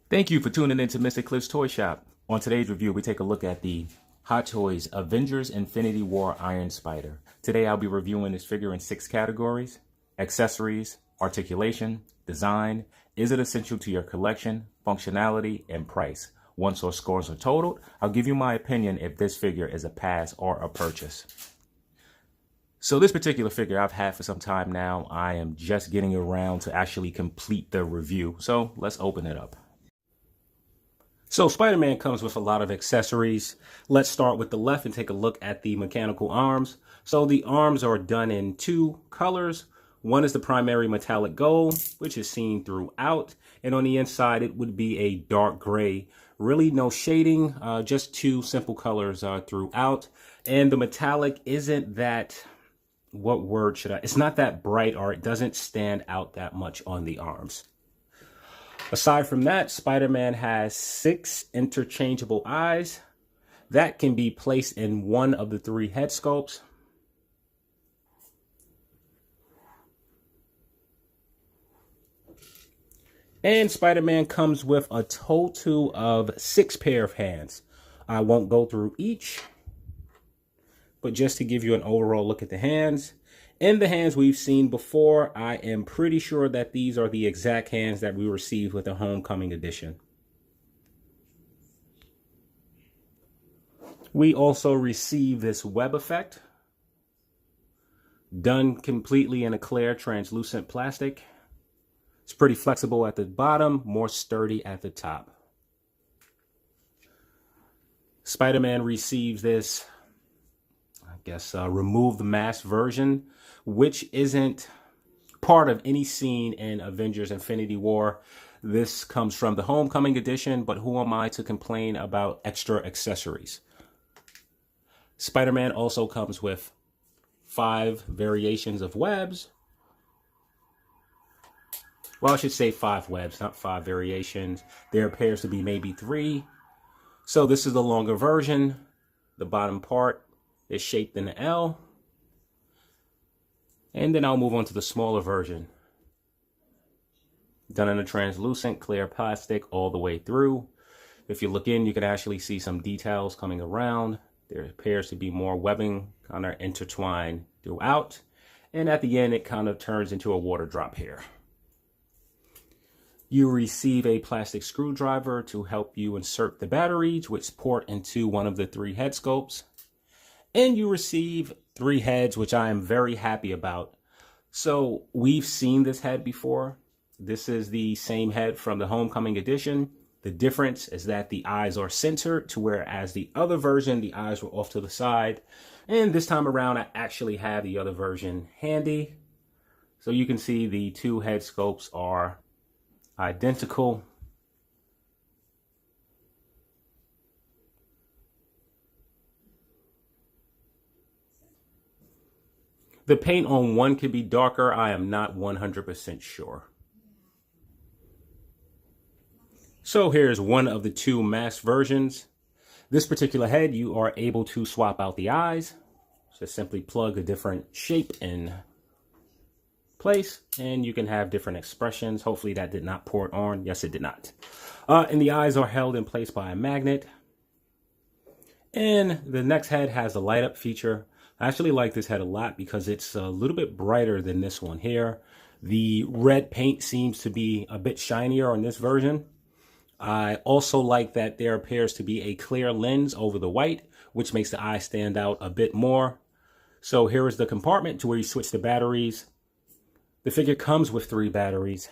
Thank you for tuning in to Mr. Cliff's Toy Shop. On today's review, we take a look at the Hot Toys Avengers Infinity War Iron Spider. Today, I'll be reviewing this figure in 6 categories: accessories, articulation, design, is it essential to your collection, functionality, and price. Once all scores are totaled, I'll give you my opinion if this figure is a pass or a purchase. So this particular figure I've had for some time now. I am just getting around to actually complete the review. So let's open it up. So Spider-Man comes with a lot of accessories. Let's start with the left and take a look at the mechanical arms. So the arms are done in 2 colors. One is the primary metallic gold, which is seen throughout. And on the inside, it would be a dark gray. Really no shading, just 2 simple colors throughout. And the metallic isn't that, what word should I? It's not that bright, or it doesn't stand out that much on the arms. Aside from that, Spider-Man has 6 interchangeable eyes that can be placed in one of the 3 head sculpts. And Spider-Man comes with a total of 6 pair of hands. I won't go through each, but just to give you an overall look at the hands. In the hands we've seen before, I am pretty sure that these are the exact hands that we received with the Homecoming edition. We also received this web effect, done completely in a clear translucent plastic. It's pretty flexible at the bottom, more sturdy at the top. Spider-Man receives this, remove the mask version, which isn't part of any scene in Avengers Infinity War. This comes from the Homecoming edition, but who am I to complain about extra accessories? Spider-Man also comes with 5 variations of webs. Well, I should say 5 webs, not 5 variations. There appears to be maybe 3. So this is the longer version. The bottom part is shaped in an L. And then I'll move on to the smaller version. Done in a translucent clear plastic all the way through. If you look in, you can actually see some details coming around. There appears to be more webbing kind of intertwined throughout. And at the end, it kind of turns into a water drop here. You receive a plastic screwdriver to help you insert the batteries, which port into one of the 3 head sculpts. And you receive 3 heads, which I am very happy about. So we've seen this head before. This is the same head from the Homecoming edition. The difference is that the eyes are centered, to whereas the other version, the eyes were off to the side. And this time around, I actually have the other version handy. So you can see the 2 head sculpts are identical. The paint on one could be darker. I am not 100% sure. So here's one of the 2 masked versions. This particular head, you are able to swap out the eyes. Just simply plug a different shape in place, and you can have different expressions. Hopefully that did not port on. Yes, it did not. And the eyes are held in place by a magnet. And the next head has a light up feature. I actually like this head a lot because it's a little bit brighter than this one here. The red paint seems to be a bit shinier on this version. I also like that there appears to be a clear lens over the white, which makes the eye stand out a bit more. So here is the compartment to where you switch the batteries. The figure comes with 3 batteries.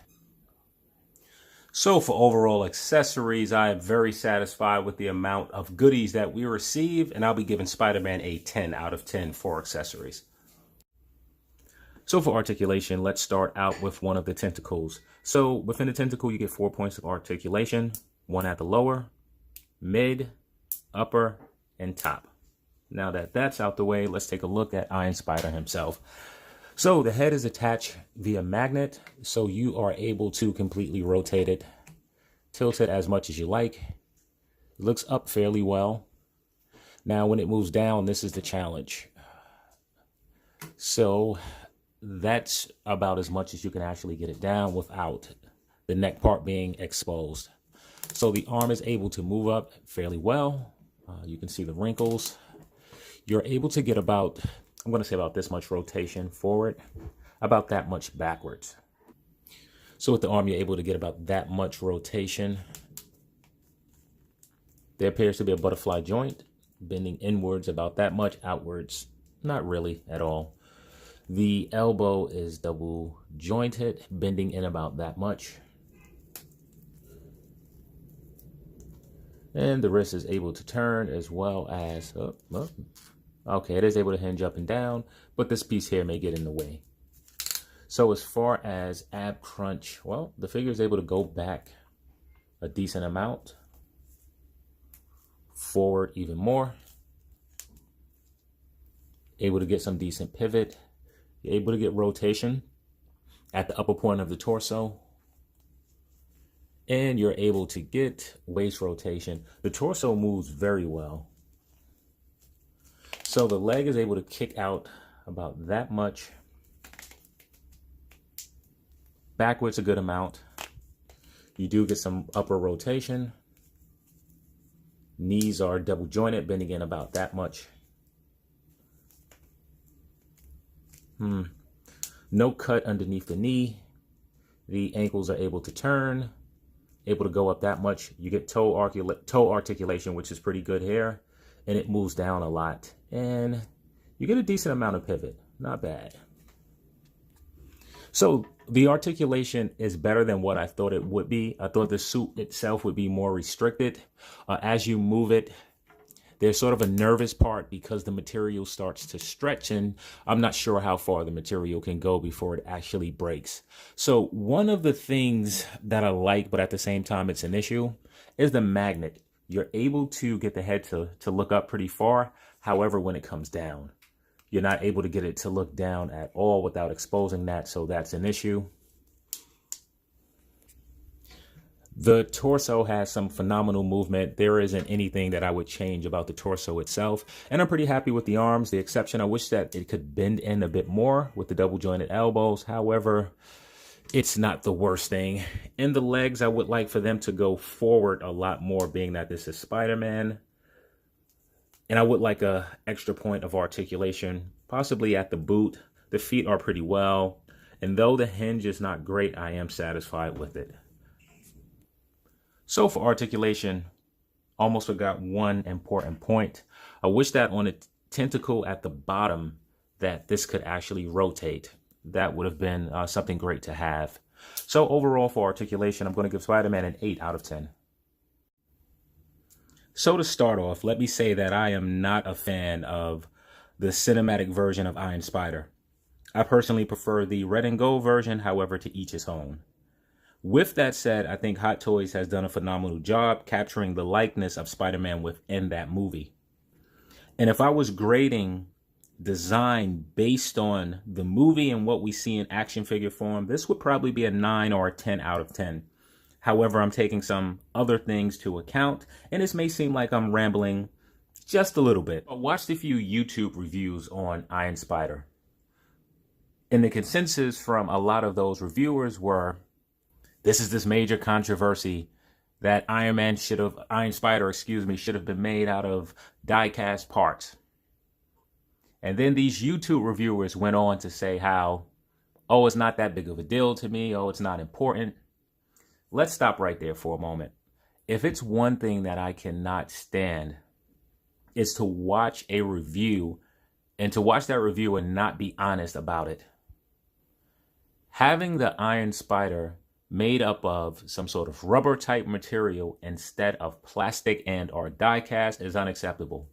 So for overall accessories, I am very satisfied with the amount of goodies that we receive, and I'll be giving Spider-Man a 10 out of 10 for accessories. So for articulation, let's start out with one of the tentacles. So within the tentacle, you get 4 points of articulation, 1 at the lower, mid, upper, and top. Now that that's out the way, let's take a look at Iron Spider himself. So the head is attached via magnet, so you are able to completely rotate it, tilt it as much as you like. It looks up fairly well. Now when it moves down, this is the challenge. So that's about as much as you can actually get it down without the neck part being exposed. So the arm is able to move up fairly well. You can see the wrinkles. You're able to get about, I'm going to say about this much rotation forward, about that much backwards. So with the arm, you're able to get about that much rotation. There appears to be a butterfly joint, bending inwards about that much, outwards, not really at all. The elbow is double jointed, bending in about that much. And the wrist is able to turn as well as, okay, it is able to hinge up and down, but this piece here may get in the way. So as far as ab crunch, well, the figure is able to go back a decent amount, forward even more, able to get some decent pivot, you're able to get rotation at the upper point of the torso, and you're able to get waist rotation. The torso moves very well. So the leg is able to kick out about that much, backwards a good amount. You do get some upper rotation. Knees are double jointed, bending in about that much. No cut underneath the knee. The ankles are able to turn, able to go up that much. You get toe articulation, which is pretty good here, and it moves down a lot. And you get a decent amount of pivot, not bad. So the articulation is better than what I thought it would be. I thought the suit itself would be more restricted. As you move it, there's sort of a nervous part because the material starts to stretch, and I'm not sure how far the material can go before it actually breaks. So one of the things that I like, but at the same time it's an issue, is the magnet. You're able to get the head to look up pretty far. However, when it comes down, you're not able to get it to look down at all without exposing that, so that's an issue. The torso has some phenomenal movement. There isn't anything that I would change about the torso itself. And I'm pretty happy with the arms. The exception, I wish that it could bend in a bit more with the double jointed elbows. However, it's not the worst thing. In the legs, I would like for them to go forward a lot more, being that this is Spider-Man. And I would like a extra point of articulation, possibly at the boot. The feet are pretty well. And though the hinge is not great, I am satisfied with it. So for articulation, almost forgot one important point. I wish that on the tentacle at the bottom that this could actually rotate. That would have been something great to have. So overall for articulation, I'm going to give Spider-Man an 8 out of 10. So to start off, let me say that I am not a fan of the cinematic version of Iron Spider. I personally prefer the red and gold version, however, to each his own. With that said, I think Hot Toys has done a phenomenal job capturing the likeness of Spider-Man within that movie. And if I was grading design based on the movie and what we see in action figure form, this would probably be a 9 or a 10 out of 10. However, I'm taking some other things to account, and this may seem like I'm rambling just a little bit. I watched a few YouTube reviews on Iron Spider, and the consensus from a lot of those reviewers were, this is this major controversy that Iron Spider, should have been made out of die-cast parts. And then these YouTube reviewers went on to say how, oh, it's not that big of a deal to me. Oh, it's not important. Let's stop right there for a moment. If it's one thing that I cannot stand, it's to watch a review and to watch that review and not be honest about it. Having the Iron Spider made up of some sort of rubber type material instead of plastic and or die cast is unacceptable.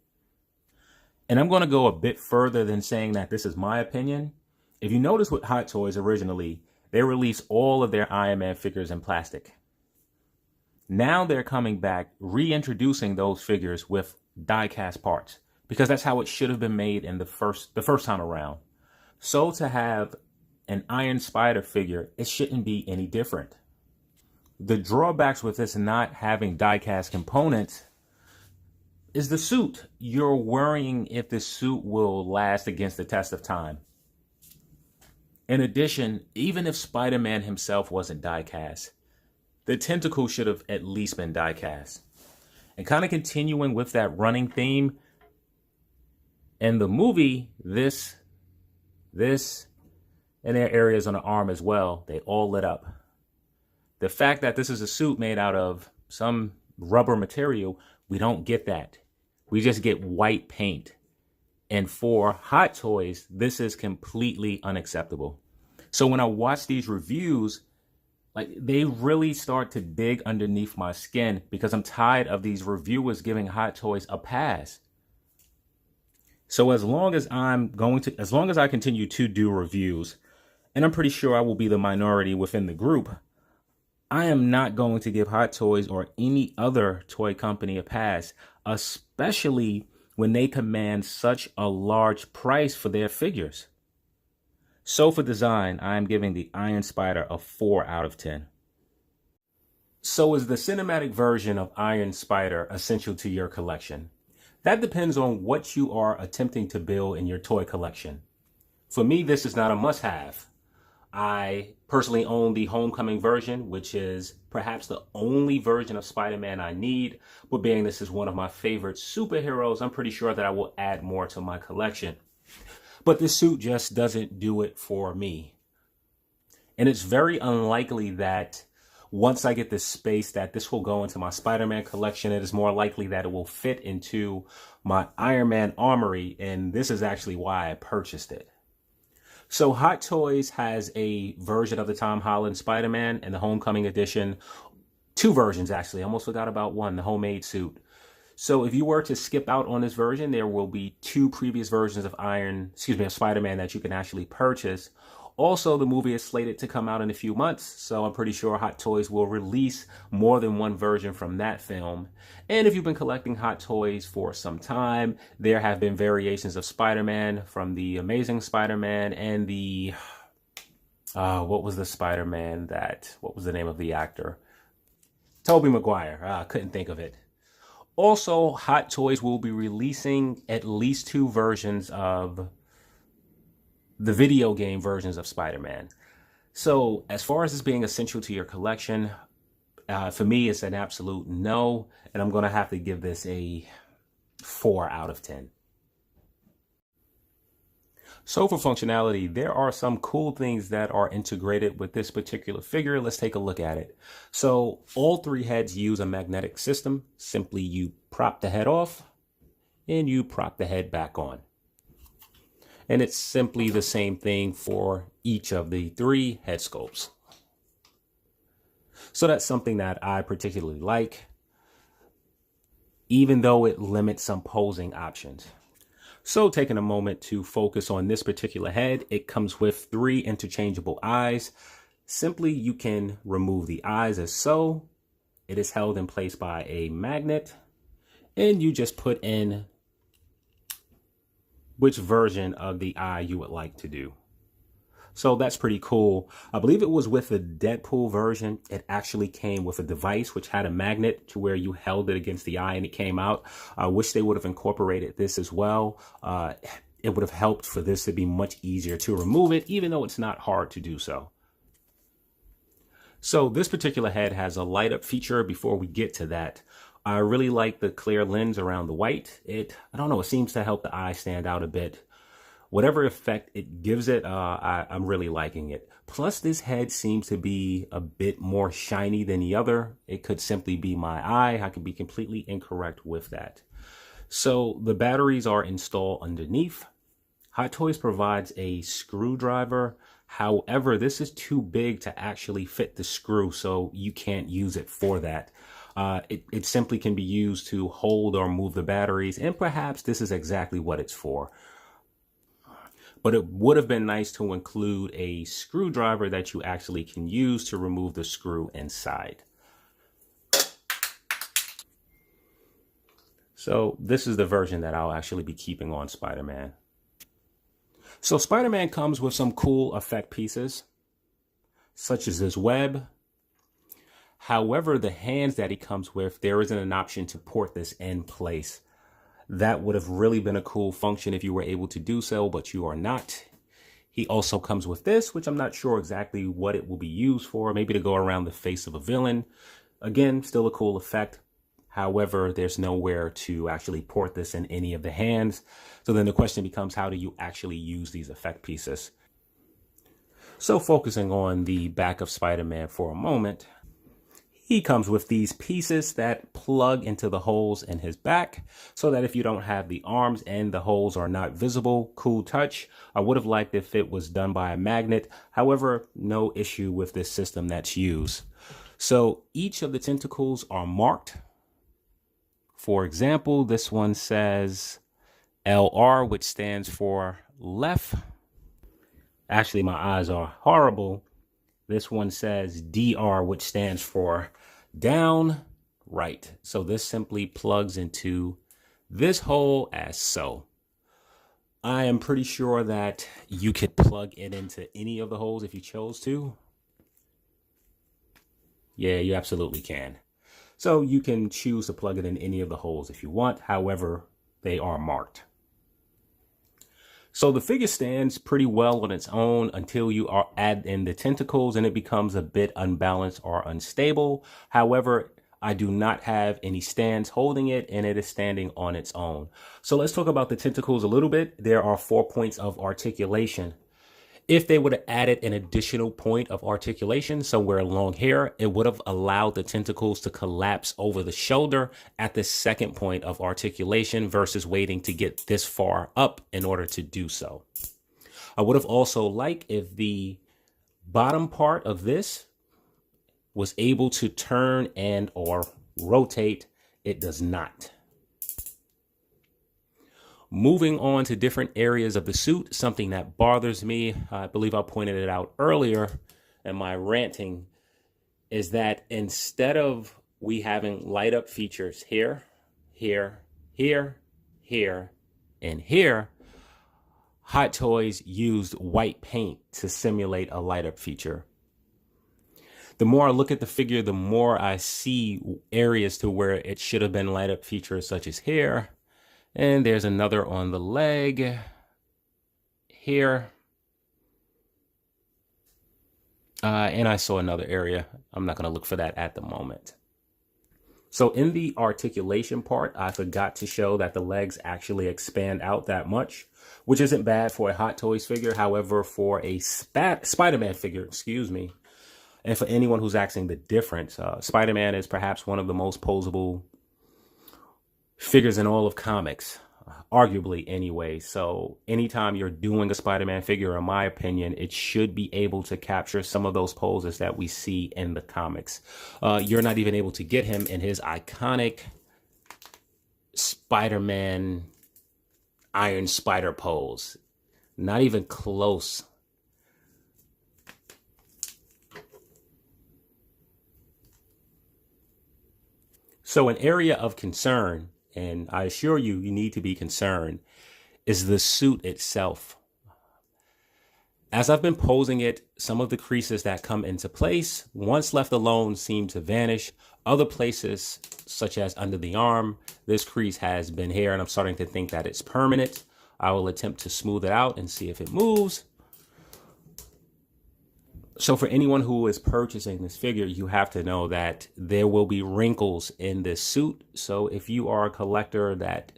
And I'm going to go a bit further than saying that this is my opinion. If you notice with Hot Toys originally, they released all of their Iron Man figures in plastic. Now they're coming back, reintroducing those figures with die-cast parts, because that's how it should have been made in the first time around. So to have an Iron Spider figure, it shouldn't be any different. The drawbacks with this not having die-cast components is the suit. You're worrying if the suit will last against the test of time. In addition, even if Spider-Man himself wasn't die-cast, the tentacle should have at least been die cast. And kind of continuing with that running theme, in the movie, this, and their areas on the arm as well, they all lit up. The fact that this is a suit made out of some rubber material, we don't get that. We just get white paint. And for Hot Toys, this is completely unacceptable. So when I watch these reviews, like, they really start to dig underneath my skin because I'm tired of these reviewers giving Hot Toys a pass. So as long as I continue to do reviews, and I'm pretty sure I will be the minority within the group, I am not going to give Hot Toys or any other toy company a pass, especially when they command such a large price for their figures. So for design, I am giving the Iron Spider a 4 out of 10. So is the cinematic version of Iron Spider essential to your collection? That depends on what you are attempting to build in your toy collection. For me, this is not a must-have. I personally own the Homecoming version, which is perhaps the only version of Spider-Man I need, but being this is one of my favorite superheroes, I'm pretty sure that I will add more to my collection. But this suit just doesn't do it for me. And it's very unlikely that once I get this space that this will go into my Spider-Man collection. It is more likely that it will fit into my Iron Man armory, and this is actually why I purchased it. So Hot Toys has a version of the Tom Holland Spider-Man and the Homecoming edition. 2 versions, actually. I almost forgot about one, the homemade suit. So if you were to skip out on this version, there will be 2 previous versions of Spider-Man that you can actually purchase. Also, the movie is slated to come out in a few months, so I'm pretty sure Hot Toys will release more than one version from that film. And if you've been collecting Hot Toys for some time, there have been variations of Spider-Man from the Amazing Spider-Man and the... what was the Spider-Man what was the name of the actor? Tobey Maguire. I couldn't think of it. Also, Hot Toys will be releasing at least 2 versions of the video game versions of Spider-Man. So as far as this being essential to your collection, for me, it's an absolute no. And I'm going to have to give this a 4 out of 10. So for functionality, there are some cool things that are integrated with this particular figure. Let's take a look at it. So all 3 heads use a magnetic system. Simply you prop the head off and you prop the head back on. And it's simply the same thing for each of the 3 head sculpts. So that's something that I particularly like, even though it limits some posing options. So taking a moment to focus on this particular head, it comes with 3 interchangeable eyes. Simply, you can remove the eyes as so. It is held in place by a magnet, and you just put in which version of the eye you would like to do. So that's pretty cool. I believe it was with the Deadpool version. It actually came with a device which had a magnet to where you held it against the eye and it came out. I wish they would have incorporated this as well. It would have helped for this to be much easier to remove it, even though it's not hard to do so. So this particular head has a light up feature. Before we get to that, I really like the clear lens around the white. I don't know, it seems to help the eye stand out a bit. Whatever effect it gives it, I'm really liking it. Plus, this head seems to be a bit more shiny than the other. It could simply be my eye. I could be completely incorrect with that. So the batteries are installed underneath. Hot Toys provides a screwdriver. However, this is too big to actually fit the screw, so you can't use it for that. It simply can be used to hold or move the batteries, and perhaps this is exactly what it's for. But it would have been nice to include a screwdriver that you actually can use to remove the screw inside. So this is the version that I'll actually be keeping on Spider-Man. So Spider-Man comes with some cool effect pieces, such as this web. However, the hands that he comes with, there isn't an option to port this in place. That would have really been a cool function if you were able to do so, but you are not. He also comes with this, which I'm not sure exactly what it will be used for, maybe to go around the face of a villain. Again, still a cool effect. However, there's nowhere to actually port this in any of the hands. So then the question becomes, how do you actually use these effect pieces? So focusing on the back of Spider-Man for a moment, he comes with these pieces that plug into the holes in his back so that if you don't have the arms and the holes are not visible, cool touch. I would have liked if it was done by a magnet. However, no issue with this system that's used. So each of the tentacles are marked. For example, this one says LR, which stands for left. Actually, my eyes are horrible. This one says DR, which stands for down, right. So this simply plugs into this hole as so. I am pretty sure that you could plug it into any of the holes if you chose to. Yeah, you absolutely can. So you can choose to plug it in any of the holes if you want. However, they are marked. So the figure stands pretty well on its own until you add in the tentacles and it becomes a bit unbalanced or unstable. However, I do not have any stands holding it and it is standing on its own. So let's talk about the tentacles a little bit. There are 4 points of articulation. If they would have added an additional point of articulation somewhere along here, it would have allowed the tentacles to collapse over the shoulder at the second point of articulation versus waiting to get this far up in order to do so. I would have also liked if the bottom part of this was able to turn and or rotate. It does not. Moving on to different areas of the suit, something that bothers me, I believe I pointed it out earlier in my ranting, is that instead of we having light up features here, here, here, here, and here, Hot Toys used white paint to simulate a light up feature. The more I look at the figure, the more I see areas to where it should have been light up features such as here. And there's another on the leg here. And I saw another area. I'm not going to look for that at the moment. So in the articulation part, I forgot to show that the legs actually expand out that much, which isn't bad for a Hot Toys figure. However, for a Spider-Man figure, excuse me, and for anyone who's asking the difference, Spider-Man is perhaps one of the most posable figures in all of comics, arguably anyway. So anytime you're doing a Spider-Man figure, in my opinion, it should be able to capture some of those poses that we see in the comics. You're not even able to get him in his iconic Spider-Man Iron Spider pose. Not even close. So an area of concern, and I assure you, you need to be concerned, is the suit itself. As I've been posing it, some of the creases that come into place, once left alone, seem to vanish. Other places, such as under the arm, this crease has been here, and I'm starting to think that it's permanent. I will attempt to smooth it out and see if it moves. So for anyone who is purchasing this figure, you have to know that there will be wrinkles in this suit. So if you are a collector that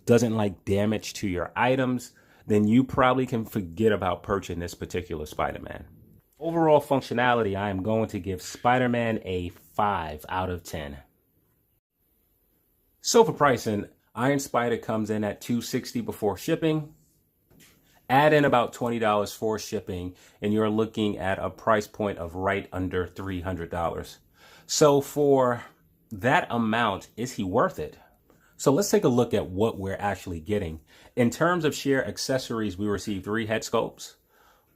doesn't like damage to your items, then you probably can forget about purchasing this particular Spider-Man. Overall functionality, I am going to give Spider-Man a 5 out of 10. So for pricing, Iron Spider comes in at $260 before shipping. Add in about $20 for shipping, and you're looking at a price point of right under $300. So for that amount, is he worth it? So let's take a look at what we're actually getting. In terms of sheer accessories, we receive 3 head sculpts.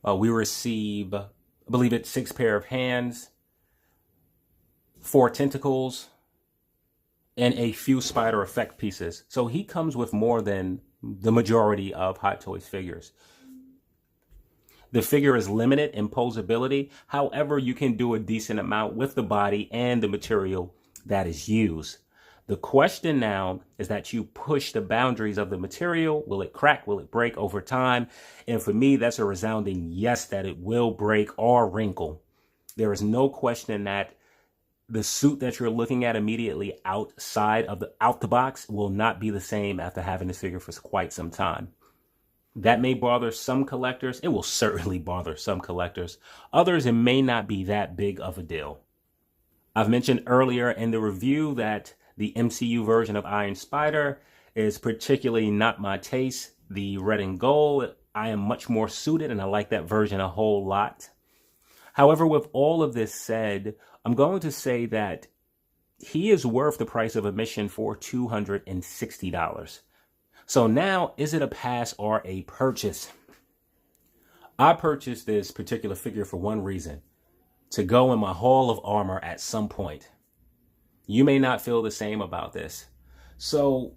We receive, I believe it's 6 pair of hands, 4 tentacles, and a few spider effect pieces. So he comes with more than the majority of Hot Toys figures. The figure is limited in posability. However, you can do a decent amount with the body and the material that is used. The question now is that you push the boundaries of the material. Will it crack? Will it break over time? And for me, that's a resounding yes, that it will break or wrinkle. There is no question that the suit that you're looking at immediately outside of out the box will not be the same after having this figure for quite some time. That may bother some collectors. It will certainly bother some collectors. Others, it may not be that big of a deal. I've mentioned earlier in the review that the MCU version of Iron Spider is particularly not my taste. The red and gold, I am much more suited, and I like that version a whole lot. However, with all of this said, I'm going to say that he is worth the price of admission for $260. So now, is it a pass or a purchase? I purchased this particular figure for one reason: to go in my Hall of Armor at some point. You may not feel the same about this. So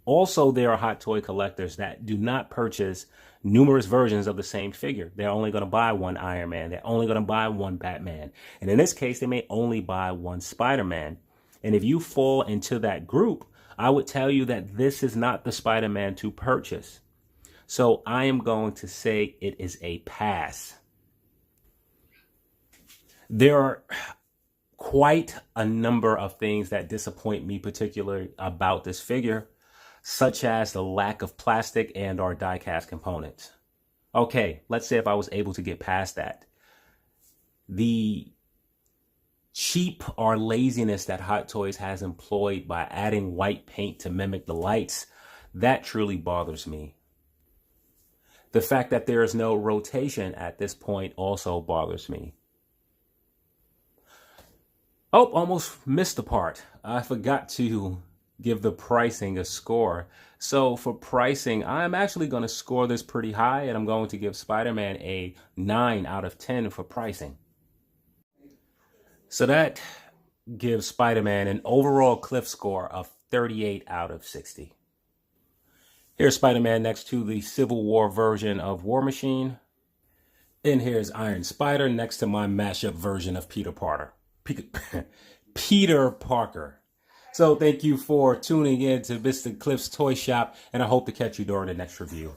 also, there are hot toy collectors that do not purchase numerous versions of the same figure. They're only going to buy one Iron Man. They're only going to buy one Batman. And in this case, they may only buy one Spider-Man. And if you fall into that group, I would tell you that this is not the Spider-Man to purchase. So I am going to say it is a pass. There are quite a number of things that disappoint me particularly about this figure, such as the lack of plastic and or die-cast components. Okay, let's say if I was able to get past that. The cheap or laziness that Hot Toys has employed by adding white paint to mimic the lights, that truly bothers me. The fact that there is no rotation at this point also bothers me. Oh, almost missed the part. I forgot to give the pricing a score. So for pricing, I'm actually going to score this pretty high, and I'm going to give Spider-Man a 9 out of 10 for pricing. So that gives Spider-Man an overall cliff score of 38 out of 60. Here's Spider-Man next to the Civil War version of War Machine. And here's Iron Spider next to my mashup version of Peter Parker. So thank you for tuning in to Mr. Cliff's Toy Shop, and I hope to catch you during the next review.